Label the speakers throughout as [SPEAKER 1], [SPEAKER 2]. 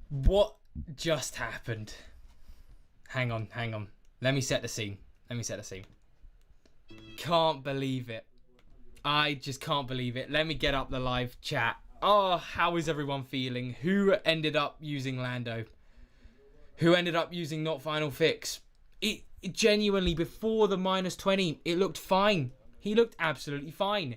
[SPEAKER 1] What just happened? Hang on. Let me set the scene. Can't believe it. I just can't believe it. Let me get up the live chat. Oh, how is everyone feeling? Who ended up using Lando? Who ended up using not final fix? It genuinely, before the -20, it looked fine. He looked absolutely fine.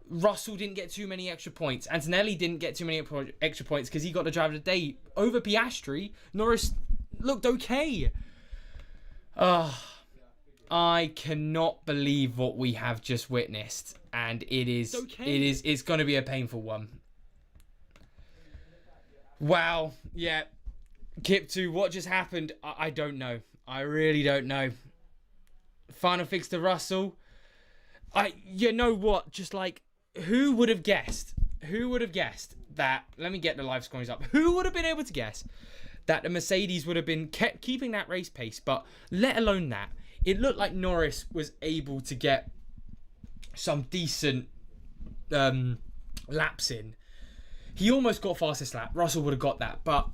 [SPEAKER 1] Russell didn't get too many extra points. Antonelli didn't get too many extra points because he got the driver of the day. Over Piastri, Norris looked okay. I cannot believe what we have just witnessed, and it's going to be a painful one. Wow, yeah. Kip 2, what just happened? I don't know. I really don't know. Final fix to Russell. You know what? Just like, who would have guessed? Who would have guessed that? Let me get the live scorings up. Who would have been able to guess that the Mercedes would have been keeping that race pace? But let alone that, it looked like Norris was able to get some decent laps in. He almost got fastest lap. Russell would have got that, but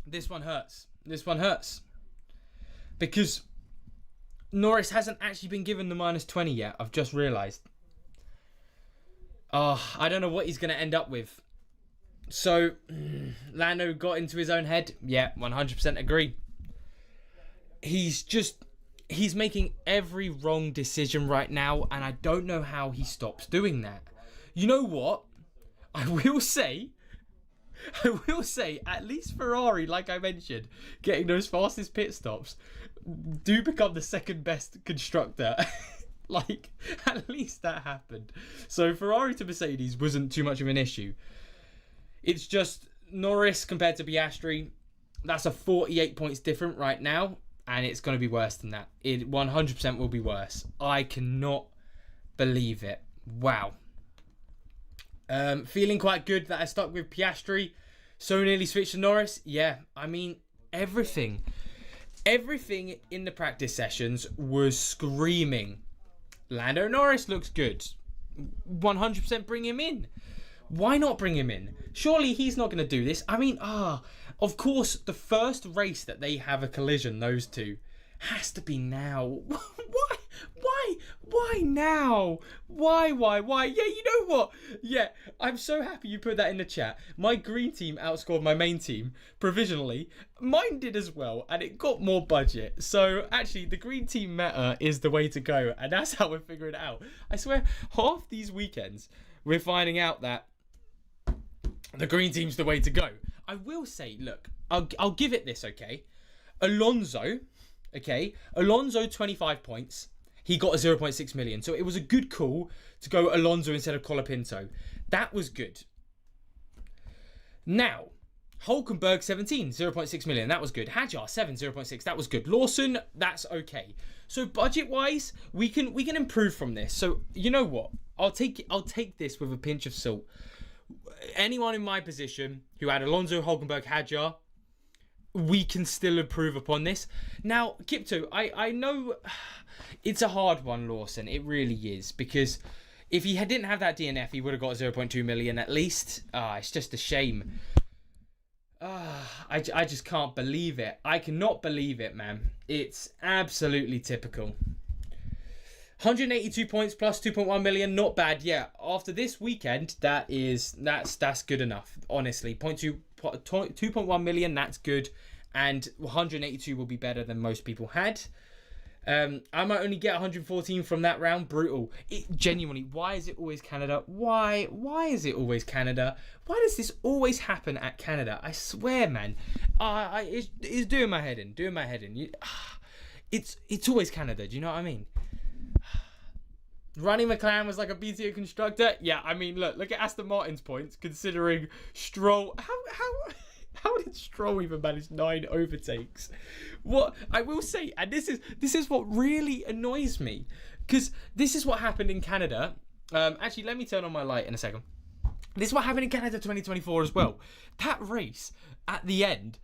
[SPEAKER 1] this one hurts. This one hurts because Norris hasn't actually been given the -20 yet. I've just realised. I don't know what he's going to end up with. So, Lando got into his own head. Yeah, 100% agree. He's making every wrong decision right now, and I don't know how he stops doing that. You know what? I will say, at least Ferrari, like I mentioned, getting those fastest pit stops, do become the second best constructor. Like, at least that happened. So Ferrari to Mercedes wasn't too much of an issue. It's just Norris compared to Piastri. That's a 48 points different right now, and it's going to be worse than that. It 100% will be worse. I cannot believe it. Wow. Feeling quite good that I stuck with Piastri. So nearly switched to Norris. Yeah, I mean, everything in the practice sessions was screaming, Lando Norris looks good. 100% bring him in. Why not bring him in? Surely he's not going to do this. I mean, of course, the first race that they have a collision, those two, has to be now. Why now? Why? Yeah, you know what? Yeah, I'm so happy you put that in the chat. My green team outscored my main team provisionally. Mine did as well, and it got more budget. So actually, the green team meta is the way to go, and that's how we're figuring it out. I swear, half these weekends, we're finding out that the green team's the way to go. I will say, look, I'll give it this, okay? Alonso, 25 points. He got a 0.6 million. So it was a good call to go Alonso instead of Colapinto. That was good. Now, Hulkenberg 17, 0.6 million. That was good. Hadjar 7, 0.6. That was good. Lawson, that's okay. So budget-wise, we can improve from this. So you know what? I'll take this with a pinch of salt. Anyone in my position who had Alonso, Hulkenberg, Hadjar, we can still improve upon this. Now, Kipto, I know it's a hard one, Lawson. It really is. Because if he didn't have that DNF, he would have got 0.2 million at least. It's just a shame. I just can't believe it. I cannot believe it, man. It's absolutely typical. 182 points plus 2.1 million, not bad. Yeah, after this weekend, that's good enough. Honestly, 2.1 million, that's good, and 182 will be better than most people had. I might only get 114 from that round. Brutal. Genuinely, why is it always Canada? Why is it always Canada? Why does this always happen at Canada? I swear, man. It's doing my head in. It's always Canada. Do you know what I mean? Running McClaren was like a BTA constructor. Yeah, I mean, look at Aston Martin's points, considering Stroll. How did Stroll even manage 9 overtakes? What I will say, and this is what really annoys me, because this is what happened in Canada. Actually, let me turn on my light in a second. This is what happened in Canada 2024 as well. That race at the end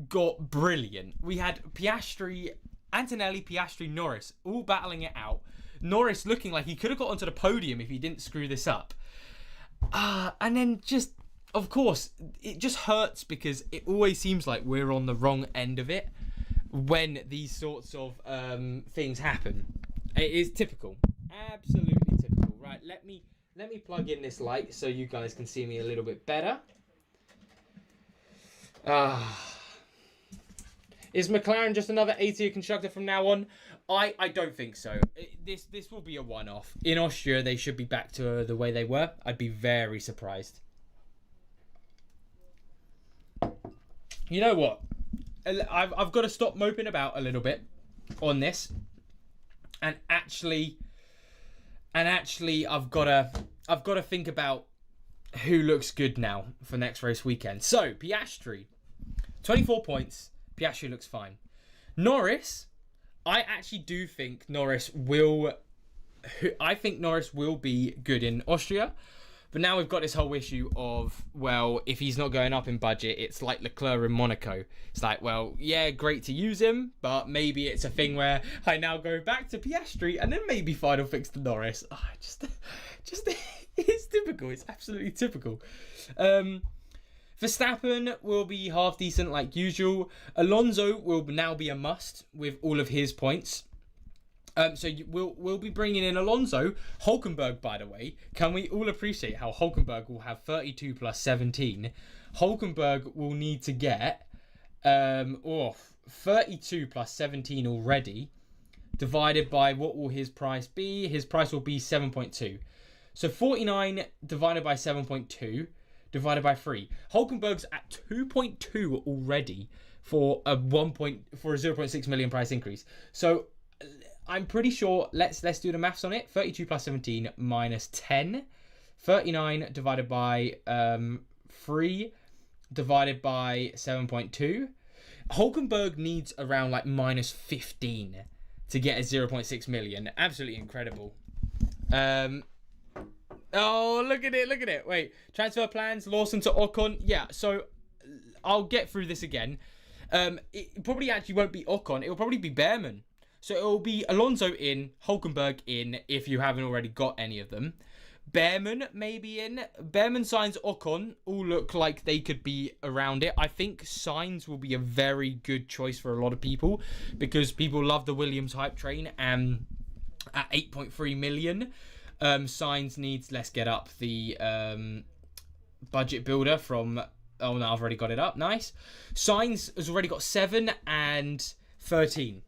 [SPEAKER 1] got brilliant. We had Piastri, Antonelli, Piastri, Norris all battling it out. Norris looking like he could have got onto the podium if he didn't screw this up. And then just, of course, it just hurts because it always seems like we're on the wrong end of it when these sorts of things happen. It is typical, absolutely typical. Right, let me plug in this light so you guys can see me a little bit better. Is McClaren just another A-tier constructor from now on? I don't think so. This will be a one-off. In Austria, they should be back to the way they were. I'd be very surprised. You know what? I've got to stop moping about a little bit on this, and actually I've got to think about who looks good now for next race weekend. So Piastri, 24 points. Piastri looks fine. Norris, I actually do think Norris will. I think Norris will be good in Austria. But now we've got this whole issue of, well, if he's not going up in budget, it's like Leclerc in Monaco. It's like, well, yeah, great to use him, but maybe it's a thing where I now go back to Piastri and then maybe final fix to Norris. Oh, just it's typical. It's absolutely typical. Verstappen will be half decent like usual. Alonso will now be a must with all of his points. So we'll be bringing in Alonso. Hulkenberg, by the way, can we all appreciate how Hulkenberg will have 32 plus 17? Hulkenberg will need to get 32 plus 17 already, divided by what will his price be? His price will be 7.2. So 49 divided by 7.2 divided by 3. Hulkenberg's at 2.2 already for a 0.6 million price increase. So I'm pretty sure, let's do the maths on it. 32 plus 17 minus 10. 39 divided by 3 divided by 7.2. Hulkenberg needs around like minus 15 to get a 0.6 million. Absolutely incredible. Oh, look at it. Wait, transfer plans, Lawson to Ocon. Yeah, so I'll get through this again. It probably actually won't be Ocon. It'll probably be Behrman. So it will be Alonso in, Hulkenberg in, if you haven't already got any of them. Behrman maybe in. Behrman, Sainz, Ocon all look like they could be around it. I think Sainz will be a very good choice for a lot of people because people love the Williams hype train, and at 8.3 million, Sainz needs, let's get up the budget builder from, oh no, I've already got it up, nice. Sainz has already got 7 and 13.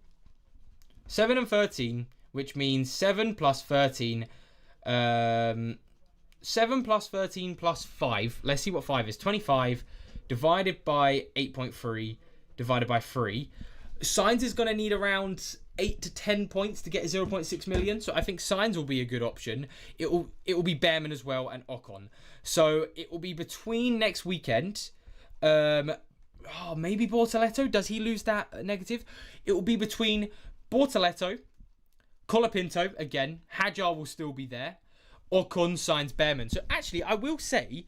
[SPEAKER 1] 7 and 13, which means 7 plus 13, 7 plus 13 plus 5. Let's see what 5 is. 25 divided by 8.3 divided by 3. Sainz is going to need around 8 to 10 points to get 0.6 million. So I think Sainz will be a good option. It will be Behrman as well and Ocon. So it will be between next weekend. Maybe Bortoletto. Does he lose that negative? It will be between Bortoletto, Colapinto, again, Hadjar will still be there, Ocon, Sainz, Behrman. So actually, I will say,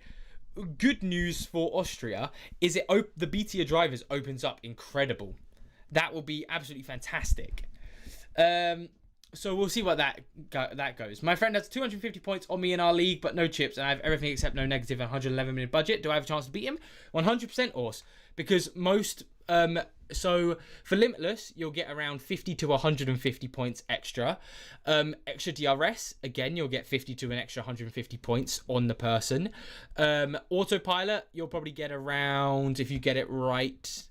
[SPEAKER 1] good news for Austria is the BTA drivers opens up incredible. That will be absolutely fantastic. So we'll see what that goes. My friend has 250 points on me in our league, but no chips, and I have everything except no negative and 111 minute budget. Do I have a chance to beat him? 100% Ors. Because most... So for Limitless, you'll get around 50 to 150 points extra. Extra DRS, again, you'll get 50 to an extra 150 points on the person. Autopilot, you'll probably get around, if you get it right,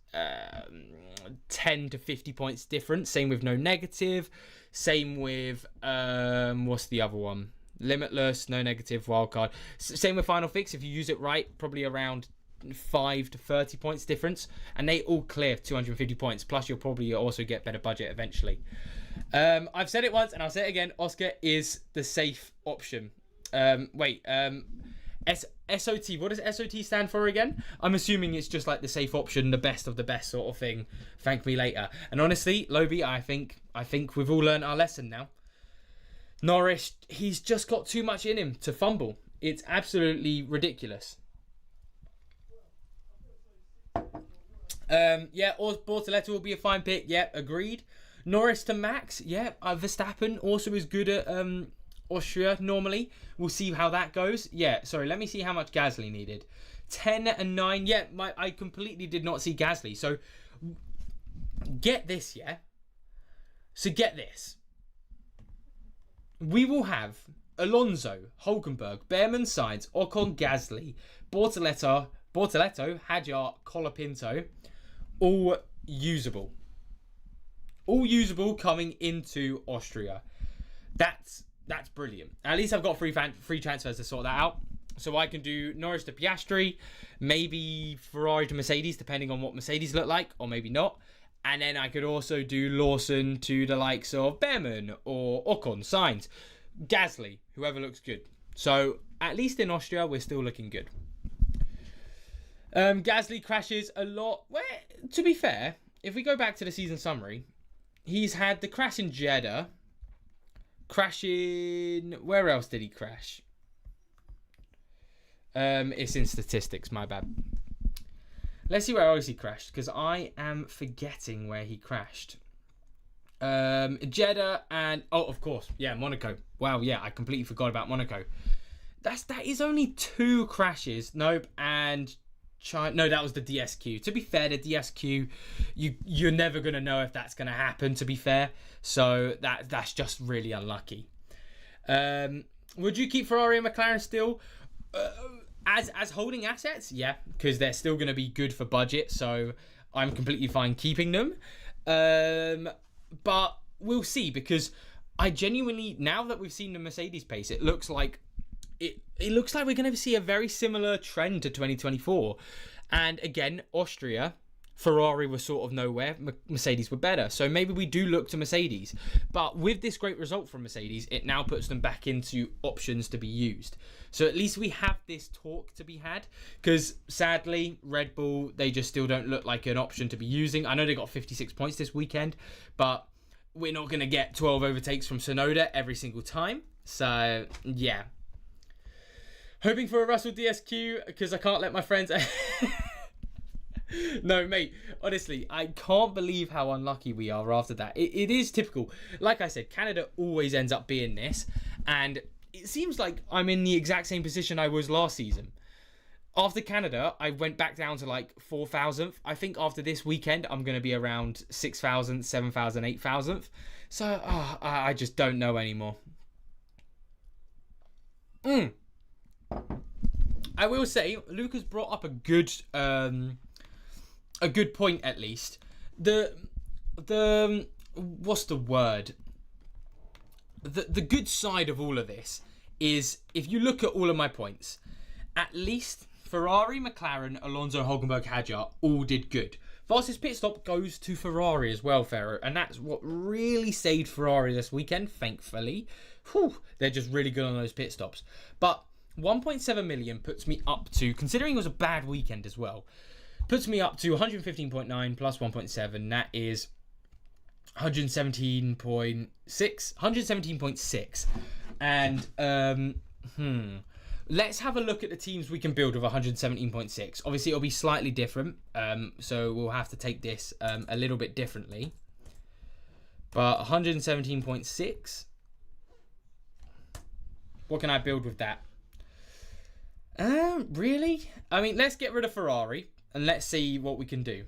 [SPEAKER 1] 10 to 50 points different. Same with no negative. Same with, what's the other one? Limitless, no negative, wildcard. Same with Final Fix, if you use it right, probably around 5 to 30 points difference, and they all clear 250 points, plus you'll probably also get better budget eventually. I've said it once and I'll say it again, Oscar is the safe option. SOT, what does SOT stand for again? I'm assuming it's just like the safe option, the best of the best sort of thing. Thank me later. And honestly, Lobby, I think we've all learned our lesson now. Norris, he's just got too much in him to fumble. It's absolutely ridiculous. Bortoletto will be a fine pick. Yeah, agreed. Norris to Max. Yeah, Verstappen also is good at Austria normally. We'll see how that goes. Yeah, sorry, let me see how much Gasly needed. 10 and 9. Yeah, I completely did not see Gasly. So, get this, yeah? So, get this. We will have Alonso, Hulkenberg, Behrman, Sainz, Ocon, Gasly, Bortoleto, Hadjar, Colapinto, all usable. All usable coming into Austria. That's brilliant. At least I've got free transfers to sort that out. So I can do Norris to Piastri, maybe Ferrari to Mercedes, depending on what Mercedes look like, or maybe not. And then I could also do Lawson to the likes of Behrman or Ocon, Sainz, Gasly, whoever looks good. So at least in Austria, we're still looking good. Gasly crashes a lot. Well, to be fair, if we go back to the season summary, he's had the crash in Jeddah. Where else did he crash? It's in statistics, my bad. Let's see where else he crashed, because I am forgetting where he crashed. Jeddah and... Oh, of course. Yeah, Monaco. Wow, yeah, I completely forgot about Monaco. That is only 2 crashes. Nope, and... No, that was the DSQ. To be fair, the DSQ, you're never going to know if that's going to happen, to be fair. So that's just really unlucky. Would you keep Ferrari and McLaren still? As holding assets, yeah, because they're still going to be good for budget, so I'm completely fine keeping them. But we'll see, because I genuinely, now that we've seen the Mercedes pace, it looks like we're going to see a very similar trend to 2024. And again, Austria, Ferrari was sort of nowhere, Mercedes were better. So maybe we do look to Mercedes. But with this great result from Mercedes, it now puts them back into options to be used. So at least we have this talk to be had. Because sadly, Red Bull, they just still don't look like an option to be using. I know they got 56 points this weekend, but we're not going to get 12 overtakes from Tsunoda every single time. So, yeah. Hoping for a Russell DSQ, because I can't let my friends... No, mate, honestly, I can't believe how unlucky we are after that. It is typical. Like I said, Canada always ends up being this, and it seems like I'm in the exact same position I was last season. After Canada, I went back down to like 4,000th. I think after this weekend, I'm going to be around 6,000, 7,000, 8,000th. So, I just don't know anymore. I will say, Lucas brought up a good point at least. The what's the word? The good side of all of this is, if you look at all of my points, at least Ferrari, McLaren, Alonso, Hulkenberg, Hadjar all did good. Fastest pit stop goes to Ferrari as well, Ferro, and that's what really saved Ferrari this weekend, thankfully. Whew, they're just really good on those pit stops. But 1.7 million puts me up to, considering it was a bad weekend as well, puts me up to 115.9 plus 1.7. That is 117.6. And let's have a look at the teams we can build with 117.6. Obviously, it'll be slightly different, so we'll have to take this a little bit differently. But 117.6. What can I build with that? Really? I mean, let's get rid of Ferrari and let's see what we can do.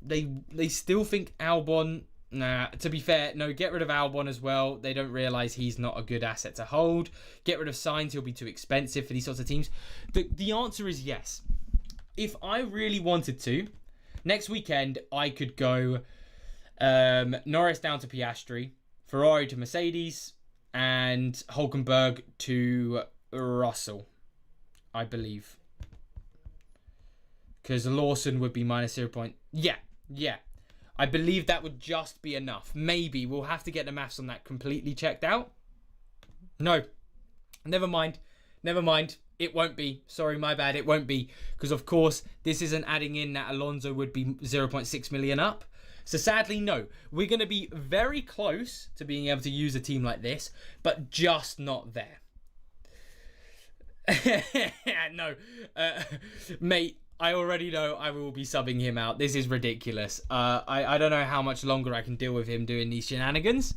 [SPEAKER 1] They still think Albon. Nah, to be fair, no, get rid of Albon as well. They don't realise he's not a good asset to hold. Get rid of Sainz, he'll be too expensive for these sorts of teams. The answer is yes. If I really wanted to, next weekend I could go Norris down to Piastri, Ferrari to Mercedes, and Hulkenberg to Russell, I believe. Because Lawson would be minus 0. Yeah. I believe that would just be enough. Maybe. We'll have to get the maths on that completely checked out. No. Never mind. It won't be. Sorry, my bad. It won't be. Because, of course, this isn't adding in that Alonso would be 0.6 million up. So, sadly, no. We're going to be very close to being able to use a team like this, but just not there. No. Mate, I already know I will be subbing him out. This is ridiculous. I don't know how much longer I can deal with him doing these shenanigans.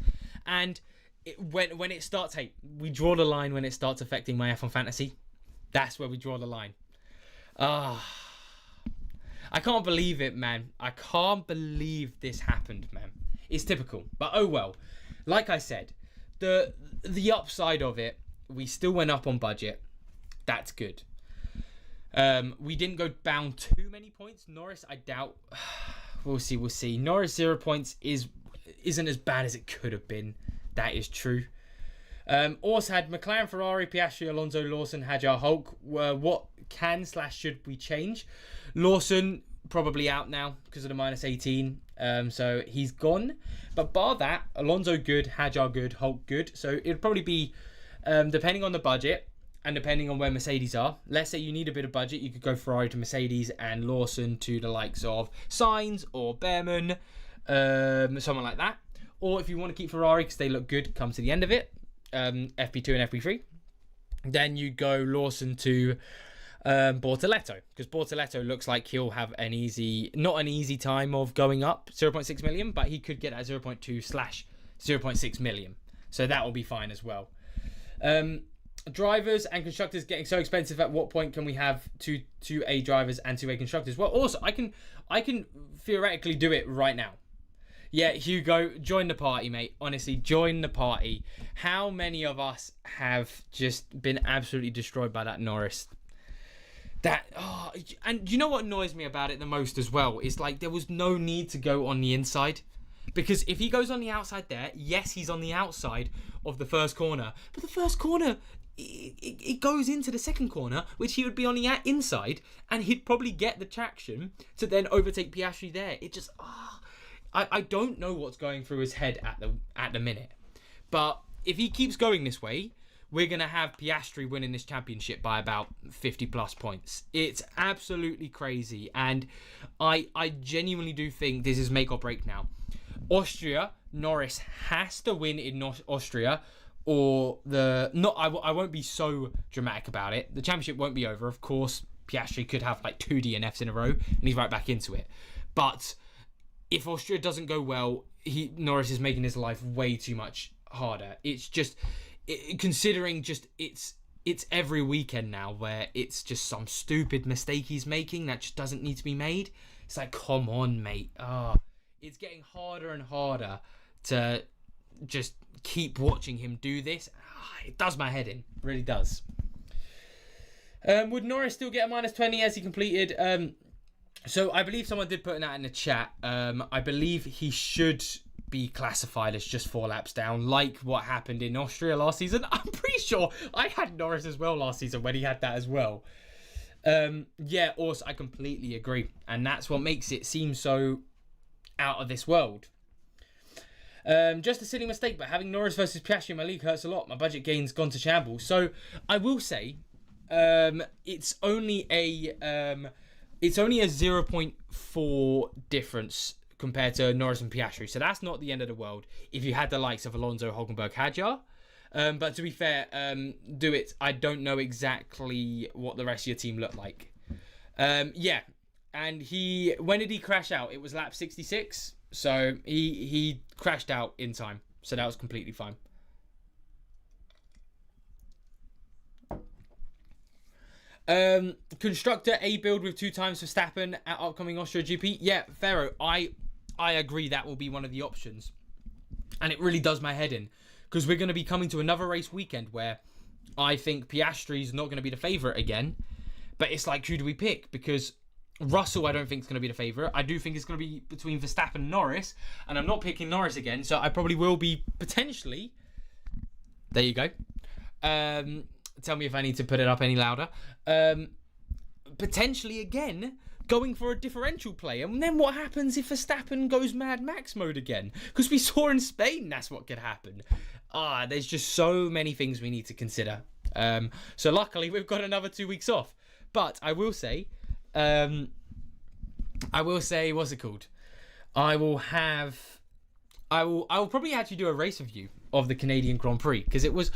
[SPEAKER 1] And when it starts, hey, we draw the line when it starts affecting my F1 fantasy. That's where we draw the line. I can't believe it, man. I can't believe this happened, man. It's typical, but oh well. Like I said, the upside of it, we still went up on budget. That's good. We didn't go down too many points. Norris, I doubt. We'll see. Norris 0 points isn't as bad as it could have been. That is true. Ors had McClaren, Ferrari, Piastri, Alonso, Lawson, Hadjar, Hulk. What can/should we change? Lawson probably out now because of the -18. So he's gone. But bar that, Alonso good, Hadjar good, Hulk good. So it'd probably be, depending on the budget and depending on where Mercedes are. Let's say you need a bit of budget, you could go Ferrari to Mercedes and Lawson to the likes of Sainz or Behrman, someone like that. Or if you want to keep Ferrari because they look good, come to the end of it, FP2 and FP3, then you go Lawson to Bortoletto, because Bortoletto looks like he'll have not an easy time of going up 0.6 million, but he could get at 0.2/0.6 million, so that will be fine as well. Drivers and constructors getting so expensive. At what point can we have two A drivers and 2A constructors? Well, also I can theoretically do it right now. Yeah, Hugo, join the party, mate. Honestly, join the party. How many of us have just been absolutely destroyed by that Norris? And you know what annoys me about it the most as well? It's like there was no need to go on the inside. Because if he goes on the outside there, yes, he's on the outside of the first corner. But the first corner, it goes into the second corner, which he would be on the inside. And he'd probably get the traction to then overtake Piastri there. It just... I don't know what's going through his head at the minute. But if he keeps going this way, we're going to have Piastri winning this championship by about 50 plus points. It's absolutely crazy. And I genuinely do think this is make or break now. Austria, Norris has to win in Austria, or I won't be so dramatic about it. The championship won't be over. Of course, Piastri could have like 2 DNFs in a row and he's right back into it. But if Austria doesn't go well, Norris is making his life way too much harder. It's just, considering just it's every weekend now where it's just some stupid mistake he's making that just doesn't need to be made. It's like, come on, mate. It's getting harder and harder to just keep watching him do this. It does my head in. It really does. Would Norris still get a -20 as he completed... So I believe someone did put that in the chat. I believe he should be classified as just 4 laps down, like what happened in Austria last season. I'm pretty sure I had Norris as well last season when he had that as well. Yeah, also I completely agree. And that's what makes it seem so out of this world. Just a silly mistake, but having Norris versus Piastri in my league hurts a lot. My budget gain's gone to shambles. So I will say it's only a 0.4 difference compared to Norris and Piastri. So that's not the end of the world if you had the likes of Alonso, Hulkenberg, Hadjar. But to be fair, I don't know exactly what the rest of your team looked like. Yeah. And when did he crash out? It was lap 66. So he crashed out in time. So that was completely fine. Constructor A build with 2 times Verstappen at upcoming Austria GP. Yeah, Pharaoh, I agree that will be one of the options. And it really does my head in. Because we're going to be coming to another race weekend where I think Piastri's not going to be the favourite again. But it's like, who do we pick? Because Russell, I don't think is going to be the favourite. I do think it's going to be between Verstappen and Norris. And I'm not picking Norris again. So I probably will be potentially... There you go. Tell me if I need to put it up any louder. Potentially again going for a differential play. And then what happens if Verstappen goes Mad Max mode again? Because we saw in Spain that's what could happen. There's just so many things we need to consider. So luckily we've got another 2 weeks off. But I will say, what's it called? I will probably actually do a race review of the Canadian Grand Prix, because it was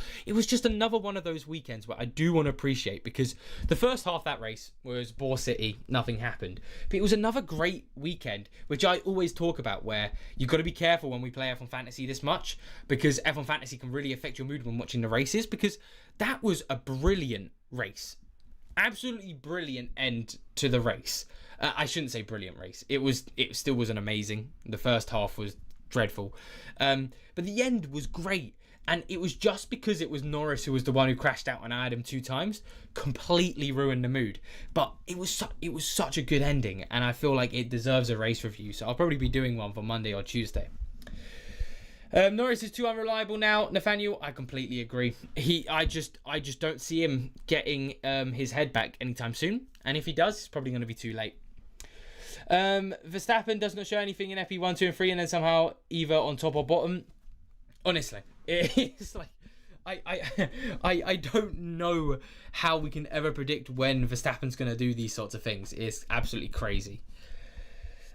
[SPEAKER 1] just another one of those weekends where I do want to appreciate, because the first half of that race was Bore City, nothing happened, but it was another great weekend, which I always talk about, where you've got to be careful when we play F1 Fantasy this much, because F1 Fantasy can really affect your mood when watching the races, because that was a brilliant race. Absolutely brilliant end to the race. I shouldn't say brilliant race. It still wasn't amazing. The first half was dreadful. But the end was great. And it was just because it was Norris who was the one who crashed out and I had him 2 times, completely ruined the mood. But it was such a good ending, and I feel like it deserves a race review. So I'll probably be doing one for Monday or Tuesday. Norris is too unreliable now, Nathaniel. I completely agree. I just don't see him getting his head back anytime soon. And if he does, it's probably going to be too late. Verstappen does not show anything in FP1, 2 and 3, and then somehow either on top or bottom. Honestly, it's like I don't know how we can ever predict when Verstappen's going to do these sorts of things. It's absolutely crazy.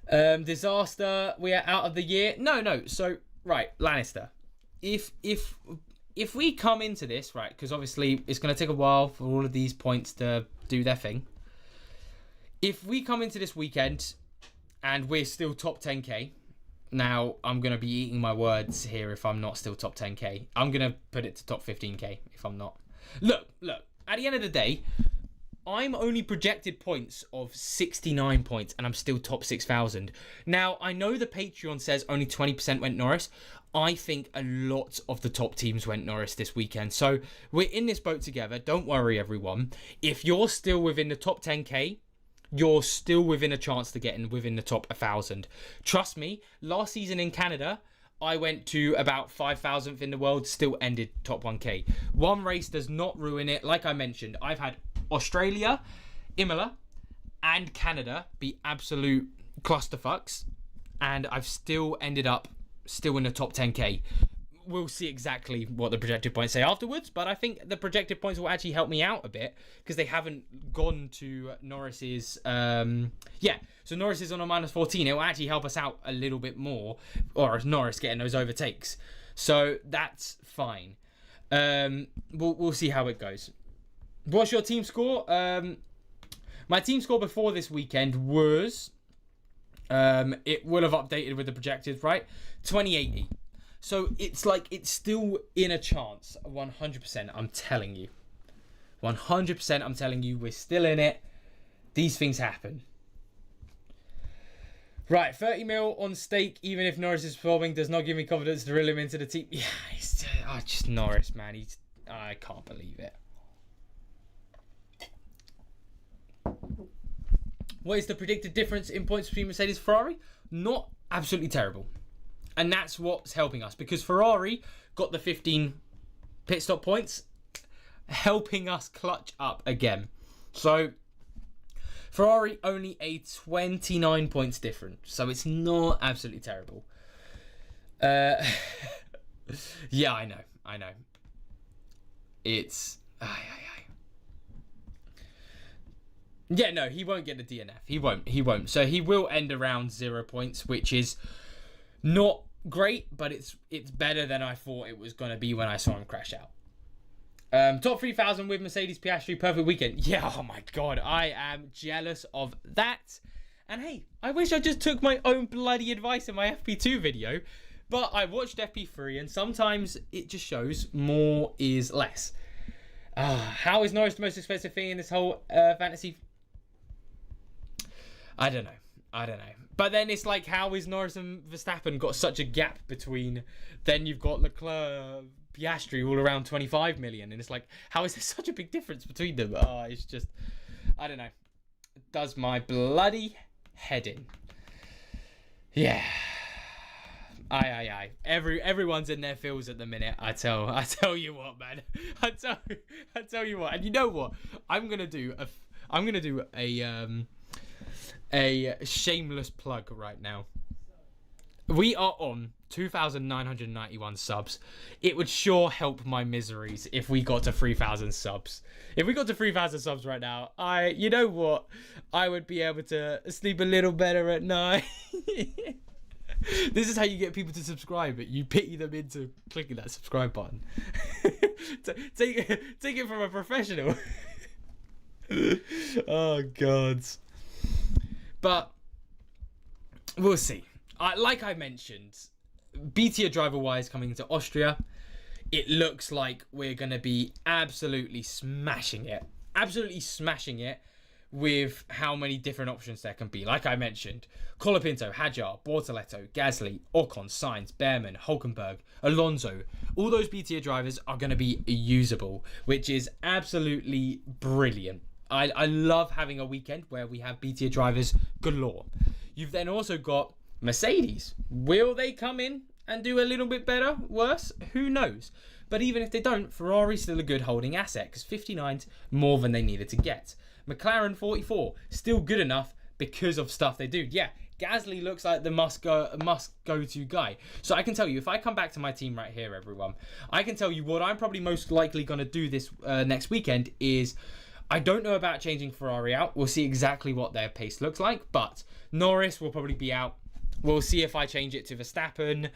[SPEAKER 1] Disaster. We are out of the year. No. So. Right, Lannister, if we come into this, right, because obviously it's going to take a while for all of these points to do their thing. If we come into this weekend and we're still top 10k, now I'm going to be eating my words here if I'm not still top 10k. I'm going to put it to top 15k if I'm not. Look, at the end of the day, I'm only projected points of 69 points and I'm still top 6,000. Now, I know the Patreon says only 20% went Norris. I think a lot of the top teams went Norris this weekend. So we're in this boat together. Don't worry, everyone. If you're still within the top 10k, you're still within a chance to get in within the top 1,000. Trust me, last season in Canada, I went to about 5,000th in the world, still ended top 1k. One race does not ruin it. Like I mentioned, I've had Australia, Imola, and Canada be absolute clusterfucks, and I've still ended up in the top 10k. We'll see exactly what the projected points say afterwards, but I think the projected points will actually help me out a bit because they haven't gone to Norris's. So Norris is on a -14. It will actually help us out a little bit more, or as Norris getting those overtakes. So that's fine. We'll see how it goes. What's your team score? My team score before this weekend was, it will have updated with the projected, right? 2080. So it's like, it's still in a chance. 100%, I'm telling you. 100%, I'm telling you, we're still in it. These things happen. Right, 30 mil on stake, even if Norris is performing, does not give me confidence to reel him into the team. Yeah, it's just Norris, man. I can't believe it. What is the predicted difference in points between Mercedes and Ferrari? Not absolutely terrible. And that's what's helping us, because Ferrari got the 15 pit stop points, helping us clutch up again. So Ferrari only a 29 points different, so it's not absolutely terrible. Yeah, I know. It's yeah, no, he won't get the DNF. He won't. So he will end around 0 points, which is not great, but it's better than I thought it was going to be when I saw him crash out. Top 3,000 with Mercedes Piastri, perfect weekend. Yeah, oh my God, I am jealous of that. And hey, I wish I just took my own bloody advice in my FP2 video, but I watched FP3 and sometimes it just shows more is less. How is Norris the most expensive thing in this whole fantasy? I don't know. But then it's like, how is Norris and Verstappen got such a gap between? Then you've got Leclerc, Piastri all around 25 million, and it's like, how is there such a big difference between them? It's just, I don't know. It does my bloody head in. Yeah. Everyone's in their fields at the minute. I tell you what, man. I tell you what. And you know what? I'm gonna do a shameless plug right now. We are on 2,991 subs. It would sure help my miseries if we got to 3,000 subs. If we got to 3,000 subs right now, you know what? I would be able to sleep a little better at night. This is how you get people to subscribe. You pity them into clicking that subscribe button. Take it from a professional. Oh God. But we'll see. Like I mentioned, BTA driver-wise coming to Austria, it looks like we're going to be absolutely smashing it. Absolutely smashing it with how many different options there can be. Like I mentioned, Colapinto, Hadjar, Bortoletto, Gasly, Ocon, Sainz, Behrman, Hulkenberg, Alonso. All those BTA drivers are going to be usable, which is absolutely brilliant. I love having a weekend where we have BTA drivers galore. You've then also got Mercedes. Will they come in and do a little bit better? Worse? Who knows? But even if they don't, Ferrari's still a good holding asset because 59's more than they needed to get. McClaren 44, still good enough because of stuff they do. Yeah, Gasly looks like the must go to guy. So I can tell you, if I come back to my team right here, everyone, I can tell you what I'm probably most likely going to do this next weekend is, I don't know about changing Ferrari out. We'll see exactly what their pace looks like, but Norris will probably be out. We'll see if I change it to Verstappen,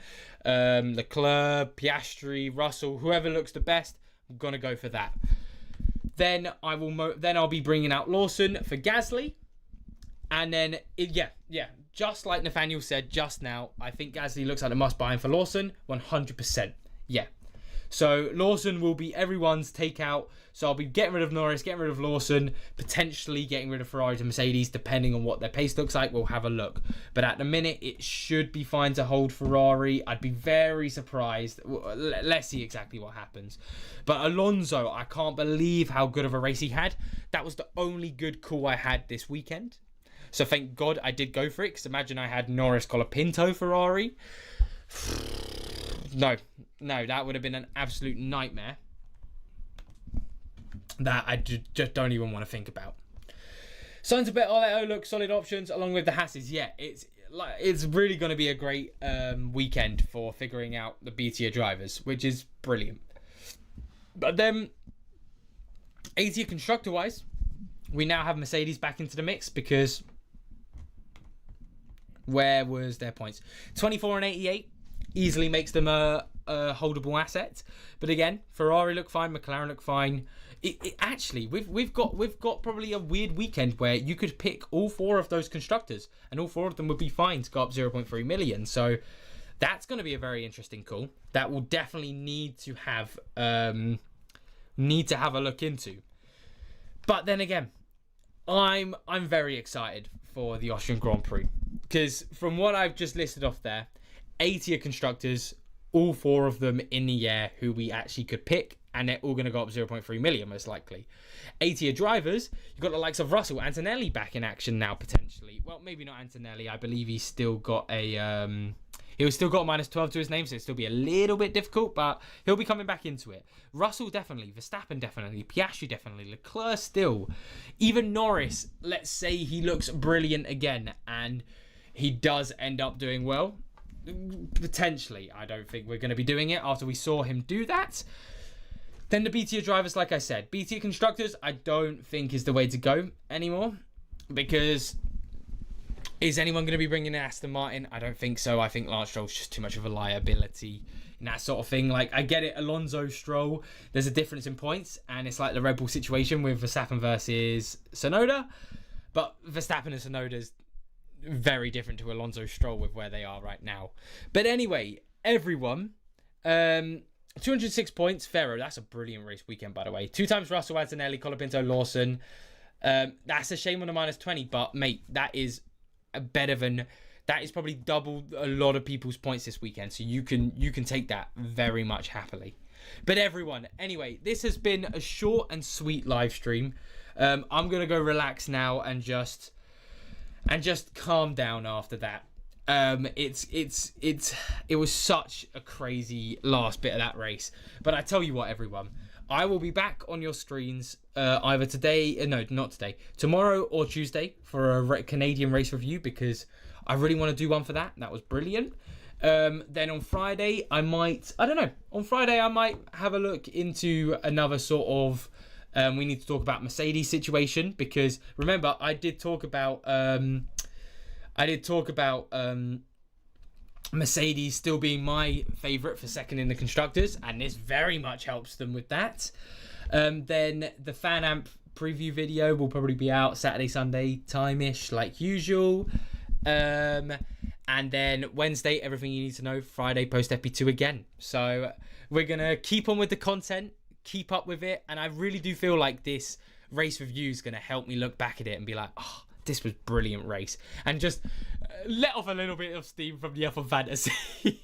[SPEAKER 1] Leclerc, Piastri, Russell, whoever looks the best. I'm gonna go for that. Then I'll be bringing out Lawson for Gasly, and then just like Nathaniel said just now, I think Gasly looks like a must buy for Lawson, 100%. Yeah. So Lawson will be everyone's takeout. So I'll be getting rid of Norris, getting rid of Lawson, potentially getting rid of Ferrari to Mercedes, depending on what their pace looks like. We'll have a look. But at the minute, it should be fine to hold Ferrari. I'd be very surprised. Let's see exactly what happens. But Alonso, I can't believe how good of a race he had. That was the only good call I had this weekend. So thank God I did go for it. Because imagine I had Norris, Colapinto, Ferrari. No, that would have been an absolute nightmare that I just don't even want to think about. Signs a bit look solid options along with the Hasses. Yeah, it's really going to be a great weekend for figuring out the BTA drivers, which is brilliant. But then, ATA constructor wise, we now have Mercedes back into the mix because where was their points? 24 and 88. Easily makes them a holdable asset, but again, Ferrari look fine, McLaren look fine. Actually, we've got probably a weird weekend where you could pick all four of those constructors, and all four of them would be fine to go up 0.3 million. So that's going to be a very interesting call. That will definitely need to have a look into. But then again, I'm very excited for the Austrian Grand Prix because from what I've just listed off there. 80 constructors, all four of them in the air who we actually could pick, and they're all going to go up 0.3 million most likely. 80 drivers, you've got the likes of Russell, Antonelli back in action now potentially. Well, maybe not Antonelli. I believe he's still got a he's still got minus 12 to his name, so it'll still be a little bit difficult, but he'll be coming back into it. Russell definitely, Verstappen definitely, Piastri definitely, Leclerc still. Even Norris, let's say he looks brilliant again and he does end up doing well. Potentially, I don't think we're going to be doing it after we saw him do that. Then the BTA drivers, like I said, BTA constructors, I don't think is the way to go anymore because is anyone going to be bringing in Aston Martin? I don't think so. I think Lance Stroll's just too much of a liability and that sort of thing. Like, I get it, Alonso, Stroll, there's a difference in points, and it's like the Red Bull situation with Verstappen versus Tsunoda, but Verstappen and Tsunoda's very different to Alonso Stroll with where they are right now. But anyway, everyone, 206 points, Ferro, that's a brilliant race weekend, by the way. 2 times Russell, Antonelli, Colapinto, Lawson. That's a shame on the minus 20, but mate, that is probably double a lot of people's points this weekend, so you can take that very much happily. But everyone, anyway, this has been a short and sweet live stream. I'm gonna go relax now and just calm down after that. It was such a crazy last bit of that race. But I tell you what, everyone, I will be back on your screens either tomorrow or Tuesday for a Canadian race review because I really want to do one for that. That was brilliant. Then on Friday, I might have a look into another sort of we need to talk about Mercedes situation because remember I did talk about Mercedes still being my favourite for second in the Constructors, and this very much helps them with that. Then the Fan Amp preview video will probably be out Saturday, Sunday time-ish, like usual. And then Wednesday, everything you need to know. Friday, post FP2 again. So we're going to keep on with the content, keep up with it. And I really do feel like this race review is going to help me look back at it and be like, oh, this was brilliant race. And just let off a little bit of steam from the F1 fantasy.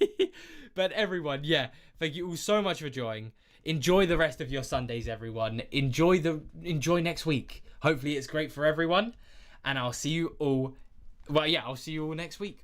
[SPEAKER 1] But everyone, yeah, thank you all so much for joining. Enjoy the rest of your Sundays, everyone. Enjoy next week. Hopefully it's great for everyone. And I'll see you all. Well, yeah, I'll see you all next week.